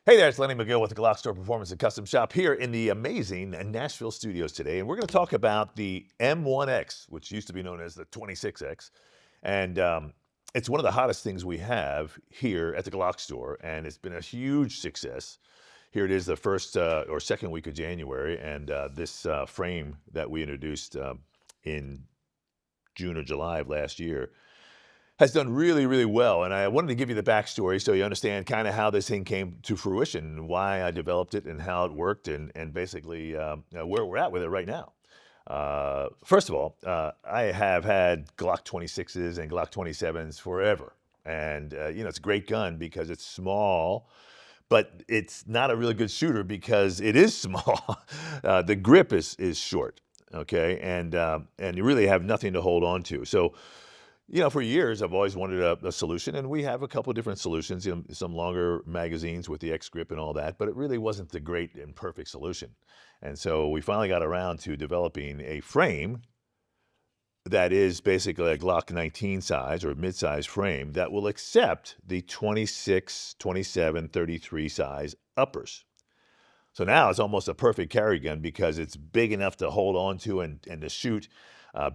Hey there, it's Lenny McGill with the GlockStore Performance and Custom Shop here in the amazing Nashville studios today. And we're going to talk about the M1X, which used to be known as the 26X. And it's one of the hottest things we have here at the GlockStore, and it's been a huge success. Here it is the first or second week of January, and this frame that we introduced in June or July of last year has done really, really well. And I wanted to give you the backstory so you understand kind of how this thing came to fruition, why I developed it and how it worked, and basically where we're at with it right now. First of all, I have had Glock 26s and Glock 27s forever. And, it's a great gun because it's small, but it's not a really good shooter because it is small. The grip is short, okay? And you really have nothing to hold on to. So, for years, I've always wanted a solution, and we have a couple of different solutions, some longer magazines with the X grip and all that, but it really wasn't the great and perfect solution. And so we finally got around to developing a frame that is basically a Glock 19 size or mid-size frame that will accept the 26, 27, 33 size uppers. So now it's almost a perfect carry gun because it's big enough to hold on to and to shoot.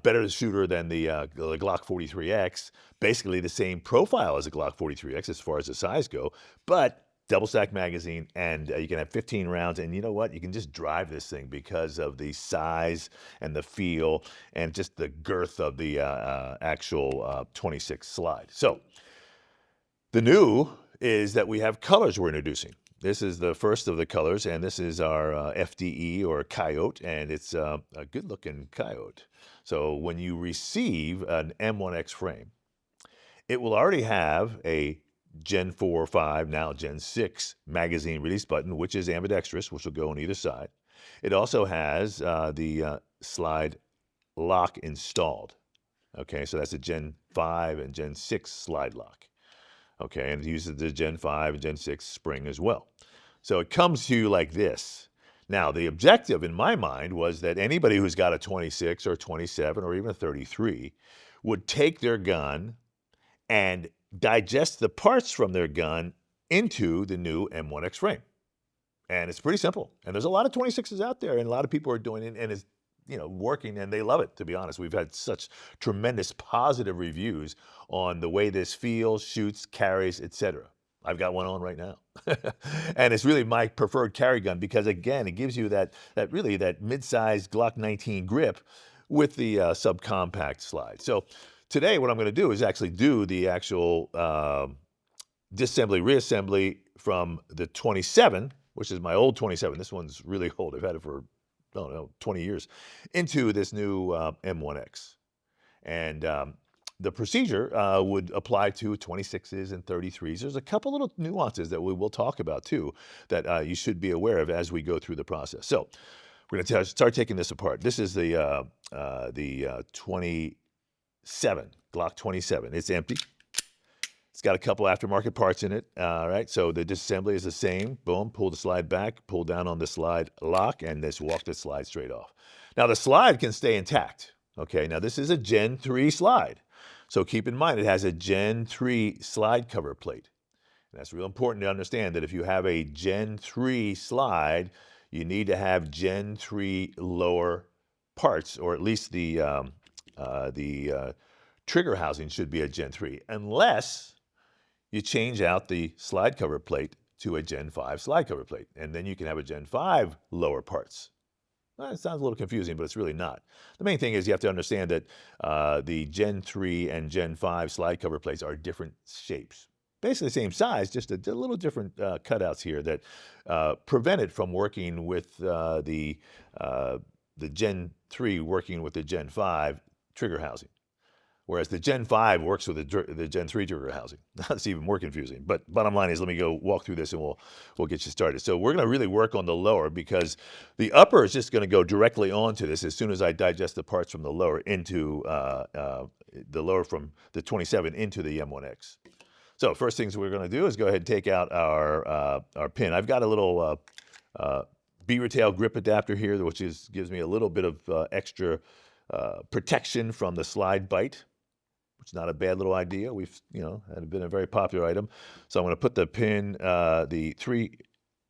Better shooter than the Glock 43X, basically the same profile as the Glock 43X as far as the size go, but double stack magazine, and you can have 15 rounds, and you know what? You can just drive this thing because of the size and the feel and just the girth of the actual 26 slide. So the new is that we have colors we're introducing. This is the first of the colors, and this is our FDE or Coyote, and it's a good-looking Coyote. So when you receive an M1X frame, it will already have a Gen 4 or 5, now Gen 6 magazine release button, which is ambidextrous, which will go on either side. It also has the slide lock installed. Okay, so that's a Gen 5 and Gen 6 slide lock. Okay, and it uses the Gen 5 and Gen 6 spring as well. So it comes to you like this. Now, the objective in my mind was that anybody who's got a 26 or 27 or even a 33 would take their gun and digest the parts from their gun into the new M1X frame. And it's pretty simple. And there's a lot of 26s out there, and a lot of people are doing it, and it's working, and they love it, to be honest. We've had such tremendous positive reviews on the way this feels, shoots, carries, etc. I've got one on right now. And it's really my preferred carry gun because, again, it gives you that mid-sized Glock 19 grip with the subcompact slide. So today what I'm going to do is actually do the actual disassembly, reassembly from the 27, which is my old 27. This one's really old. I've had it for 20 years, into this new M1X. And the procedure would apply to 26s and 33s. There's a couple little nuances that we will talk about too that you should be aware of as we go through the process. So we're going to start taking this apart. This is the 27, Glock 27. It's empty. It's got a couple aftermarket parts in it. All right, so the disassembly is the same. Boom, pull the slide back, pull down on the slide lock, and just walk the slide straight off. Now, the slide can stay intact. Okay, now this is a Gen 3 slide. So keep in mind, it has a Gen 3 slide cover plate. And that's real important to understand that if you have a Gen 3 slide, you need to have Gen 3 lower parts, or at least the trigger housing should be a Gen 3, unless you change out the slide cover plate to a Gen 5 slide cover plate, and then you can have a Gen 5 lower parts. Well, it sounds a little confusing, but it's really not. The main thing is you have to understand that the Gen 3 and Gen 5 slide cover plates are different shapes. Basically the same size, just a little different cutouts here that prevent it from working with the Gen 3 working with the Gen 5 trigger housing. Whereas the Gen 5 works with the Gen 3 trigger housing. That's even more confusing. But bottom line is, let me go walk through this and we'll get you started. So we're going to really work on the lower because the upper is just going to go directly onto this as soon as I digest the parts from the lower into the lower from the 27 into the M1X. So first things we're going to do is go ahead and take out our pin. I've got a little beaver tail grip adapter here, which gives me a little bit of extra protection from the slide bite. It's not a bad little idea. We've, had been a very popular item. So I'm going to put the pin, the 3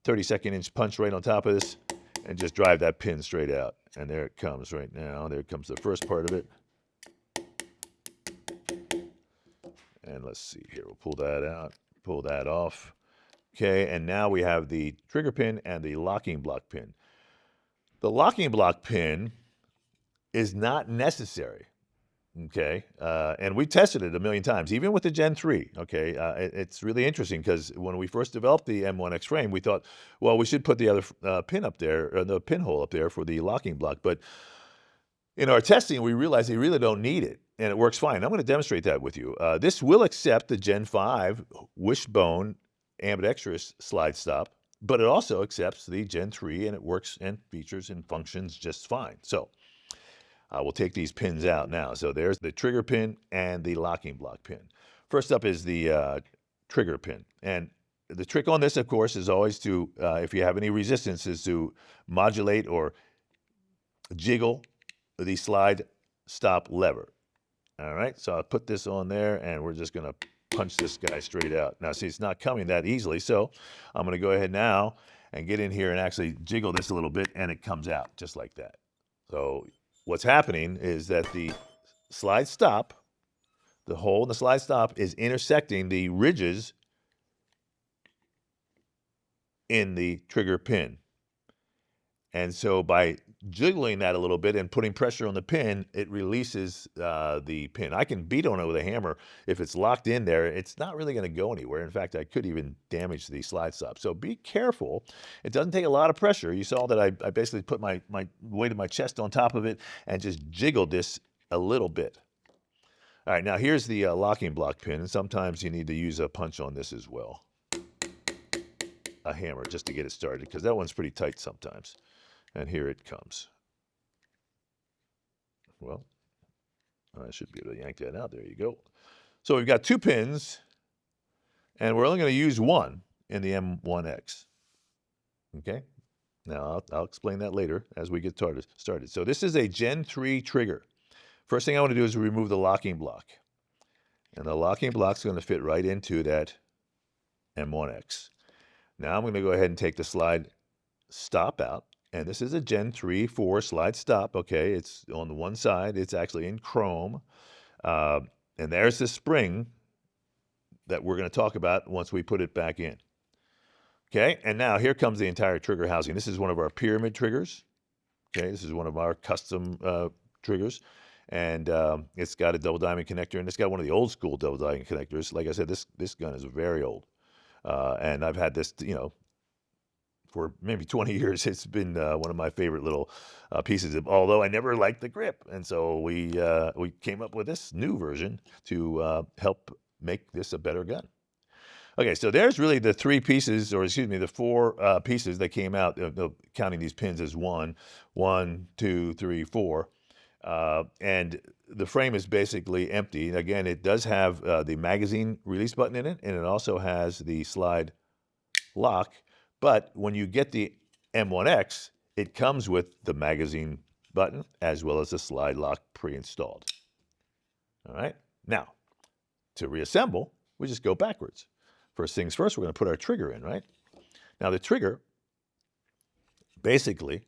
32nd inch punch right on top of this and just drive that pin straight out. And there it comes right now. There comes the first part of it. And let's see here. We'll pull that out, pull that off. Okay, and now we have the trigger pin and the locking block pin. The locking block pin is not necessary. Okay, and we tested it a million times, even with the Gen 3. Okay, it's really interesting because when we first developed the M1X frame, we thought, well, we should put the other pin up there, or the pinhole up there for the locking block. But in our testing, we realized they really don't need it, and it works fine. I'm going to demonstrate that with you. This will accept the Gen 5 wishbone ambidextrous slide stop, but it also accepts the Gen 3, and it works and features and functions just fine. So we'll take these pins out now. So there's the trigger pin and the locking block pin. First up is the trigger pin. And the trick on this, of course, is always to, if you have any resistance, is to modulate or jiggle the slide stop lever. All right, so I'll put this on there, and we're just going to punch this guy straight out. Now, see, it's not coming that easily, so I'm going to go ahead now and get in here and actually jiggle this a little bit, and it comes out just like that. So what's happening is that the slide stop, the hole in the slide stop, is intersecting the ridges in the trigger pin. And so by jiggling that a little bit and putting pressure on the pin, it releases the pin. I can beat on it with a hammer. If it's locked in there, it's not really going to go anywhere. In fact, I could even damage the slide stop. So be careful. It doesn't take a lot of pressure. You saw that I basically put my weight of my chest on top of it and just jiggled this a little bit. All right, now here's the locking block pin. And sometimes you need to use a punch on this as well. A hammer just to get it started, because that one's pretty tight sometimes. And here it comes. Well, I should be able to yank that out. There you go. So we've got 2 pins, and we're only going to use one in the M1X. Okay? Now, I'll explain that later as we get started. So this is a Gen 3 trigger. First thing I want to do is remove the locking block. And the locking block's going to fit right into that M1X. Now I'm going to go ahead and take the slide stop out. And this is a Gen 3, 4 slide stop, okay? It's on the one side. It's actually in chrome. And there's the spring that we're going to talk about once we put it back in. Okay, and now here comes the entire trigger housing. This is one of our pyramid triggers. Okay, this is one of our custom triggers. And it's got a double diamond connector, and it's got one of the old school double diamond connectors. Like I said, this gun is very old. And I've had this, for maybe 20 years. It's been one of my favorite little pieces, although I never liked the grip. And so we came up with this new version to help make this a better gun. Okay, so there's really the 3 pieces, or excuse me, the 4 pieces that came out, counting these pins as 1, 2, 3, 4. And the frame is basically empty. And again, it does have the magazine release button in it, and it also has the slide lock. But when you get the M1X, it comes with the magazine button as well as the slide lock pre-installed. All right. Now, to reassemble, we just go backwards. First things first, we're going to put our trigger in, right? Now, the trigger, basically,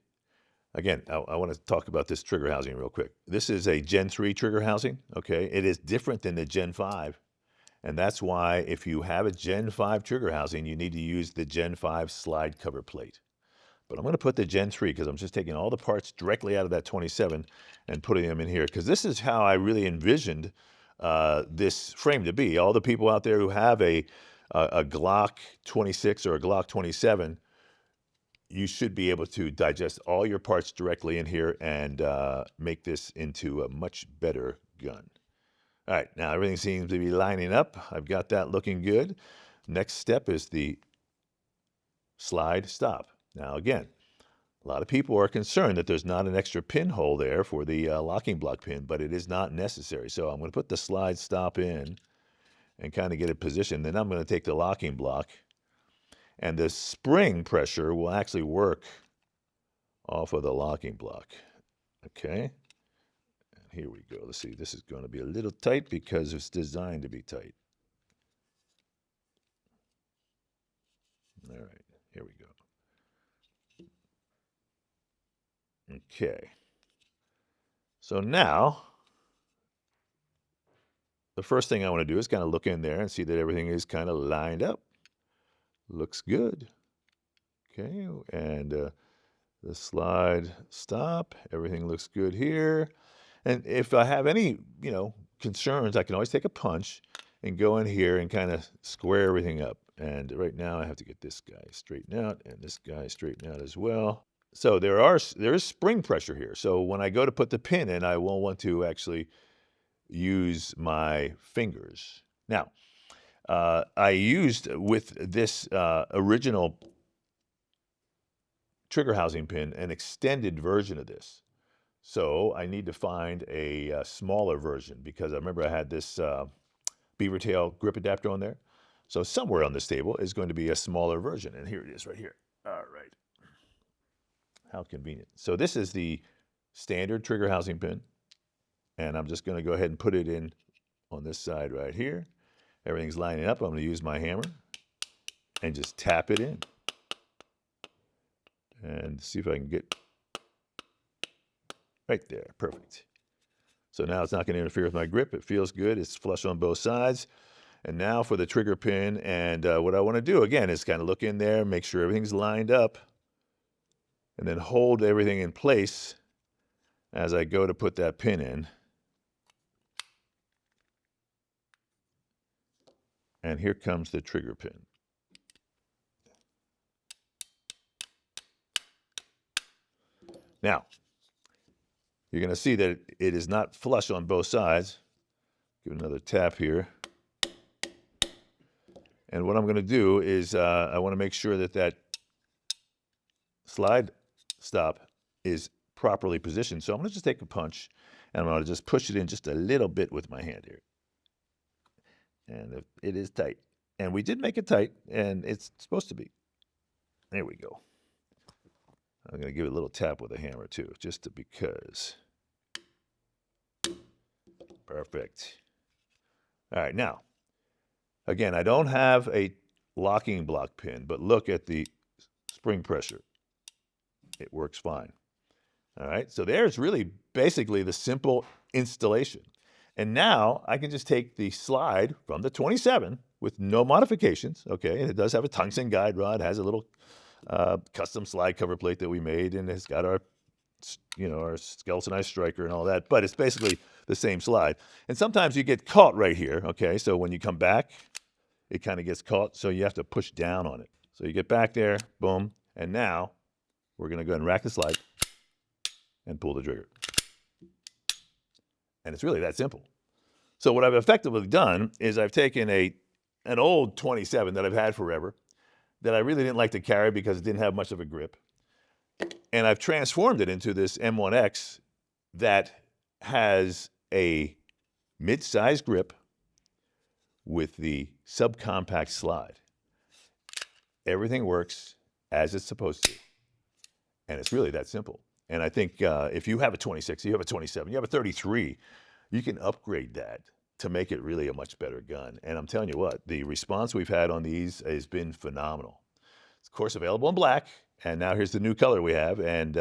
again, I want to talk about this trigger housing real quick. This is a Gen 3 trigger housing, okay? It is different than the Gen 5. And that's why if you have a Gen 5 trigger housing, you need to use the Gen 5 slide cover plate. But I'm going to put the Gen 3 because I'm just taking all the parts directly out of that 27 and putting them in here, because this is how I really envisioned this frame to be. All the people out there who have a Glock 26 or a Glock 27, you should be able to digest all your parts directly in here and make this into a much better gun. All right, now everything seems to be lining up. I've got that looking good. Next step is the slide stop. Now again, a lot of people are concerned that there's not an extra pinhole there for the locking block pin, but it is not necessary. So I'm going to put the slide stop in and kind of get it positioned. Then I'm going to take the locking block, and the spring pressure will actually work off of the locking block. Okay. Here we go. Let's see. This is going to be a little tight because it's designed to be tight. All right. Here we go. Okay. So now, the first thing I want to do is kind of look in there and see that everything is kind of lined up. Looks good. Okay, and the slide stop. Everything looks good here. And if I have any, concerns, I can always take a punch and go in here and kind of square everything up. And right now I have to get this guy straightened out and this guy straightened out as well. So there is spring pressure here. So when I go to put the pin in, I won't want to actually use my fingers. Now, I used with this original trigger housing pin an extended version of this. So I need to find a smaller version because I remember I had this beaver tail grip adapter on there. So somewhere on this table is going to be a smaller version. And here it is right here. All right. How convenient. So this is the standard trigger housing pin. And I'm just going to go ahead and put it in on this side right here. Everything's lining up. I'm going to use my hammer and just tap it in. And see if I can get right there. Perfect. So now it's not going to interfere with my grip. It feels good. It's flush on both sides. And now for the trigger pin. And what I want to do, again, is kind of look in there, make sure everything's lined up, and then hold everything in place as I go to put that pin in. And here comes the trigger pin. Now, you're going to see that it is not flush on both sides. Give it another tap here. And what I'm going to do is I want to make sure that that slide stop is properly positioned. So I'm going to just take a punch and I'm going to just push it in just a little bit with my hand here. And it is tight. And we did make it tight, and it's supposed to be. There we go. I'm going to give it a little tap with a hammer too, just because. Perfect. All right, now, again, I don't have a locking block pin, but look at the spring pressure. It works fine. All right, so there's really basically the simple installation. And now I can just take the slide from the 27 with no modifications, okay? And it does have a tungsten guide rod, has a little custom slide cover plate that we made, and it's got our, our skeletonized striker and all that, but it's basically the same slide. And sometimes you get caught right here, okay? So when you come back, it kind of gets caught, so you have to push down on it. So you get back there, boom, and now we're gonna go ahead and rack the slide and pull the trigger. And it's really that simple. So what I've effectively done is I've taken an old 27 that I've had forever, that I really didn't like to carry because it didn't have much of a grip. And I've transformed it into this M1X that has a mid-size grip with the subcompact slide. Everything works as it's supposed to. And it's really that simple. And I think if you have a 26, you have a 27, you have a 33, you can upgrade that to make it really a much better gun. And I'm telling you what, the response we've had on these has been phenomenal. It's of course available in black, and now here's the new color we have. And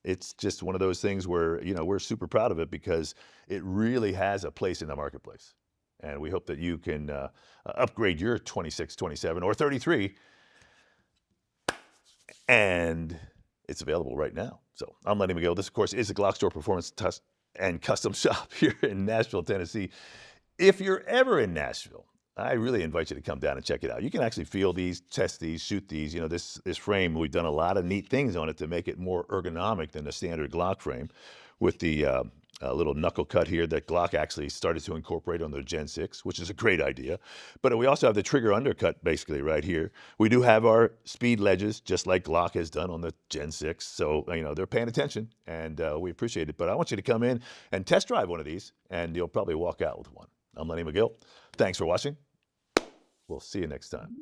it's just one of those things where, we're super proud of it because it really has a place in the marketplace. And we hope that you can upgrade your 26, 27, or 33. And it's available right now. So I'm letting me go. This, of course, is a GlockStore Performance Test and Custom Shop here in Nashville, Tennessee. If you're ever in Nashville, I really invite you to come down and check it out. You can actually feel these, test these, shoot these. This frame, we've done a lot of neat things on it to make it more ergonomic than the standard Glock frame with the little knuckle cut here that Glock actually started to incorporate on their Gen 6, which is a great idea. But we also have the trigger undercut basically right here. We do have our speed ledges, just like Glock has done on the Gen 6. So, they're paying attention, and we appreciate it. But I want you to come in and test drive one of these, and you'll probably walk out with one. I'm Lenny McGill. Thanks for watching. We'll see you next time.